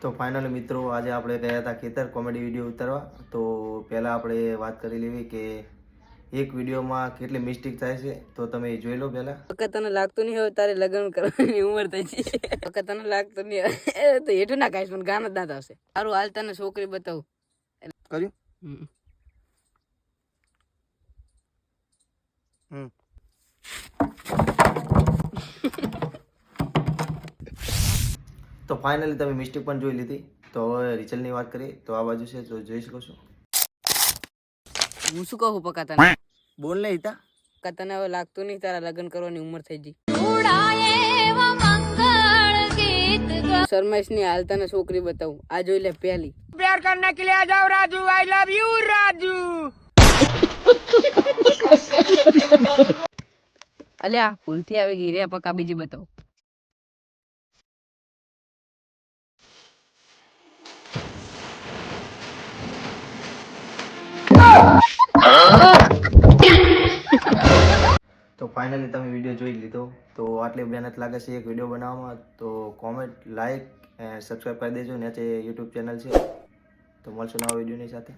તો ફાઇનલી મિત્રો આજે આપણે ગયા હતા ખેતર કોમેડી વિડીયો ઉતારવા. તો પહેલાં આપણે વાત કરી લેવી કે એક વિડીયોમાં કેટલી મિસ્ટેક થાય છે, તો તમે જોઈ લો પહેલાં. વખત તને લાગતું નહીં હોય તારે લગ્ન કરવાની ઉંમર થઈ છે. વખત તને લાગતું નહીં હોય તો હેઠું ના કાઢીશ, પણ ગાન જ ના આવશે. સારું હાલ તને છોકરી બતાવું. કર્યું? તો ફાઇનલી તમે મિસ્ટેક પણ જોઈ લીધી. તો હવે રિઝલ્ટની વાત કરીએ તો આ બાજુ છે, તો જોઈ શકો છો. હું શું કહું પકા તને? બોલ નહીં તા. પકા તને હવે લાગતું નહીં તારા લગ્ન કરવાની ઉંમર થઈ ગઈ. શર્માઈશ ની હાલ તને છોકરી બતાવું. આ જોઈ લે પહેલી. પ્યાર કરને કે લિયે આ જાઓ રાજુ, આઈ લવ યુ રાજુ. અલ્યા ભૂલથી આવી ગઈ રે પકા, બીજી બતાવ. તો ફાઇનલી તમે વિડીયો જોઈ લીધો. તો આટલી મહેનત લાગે છે એક વિડીયો બનાવવામાં, તો કોમેન્ટ, લાઇક એન્ડ સબસ્ક્રાઈબ કરી દેજો. નીચે યુટ્યુબ ચેનલ છે. તો મળશું નવા વિડીયોની સાથે.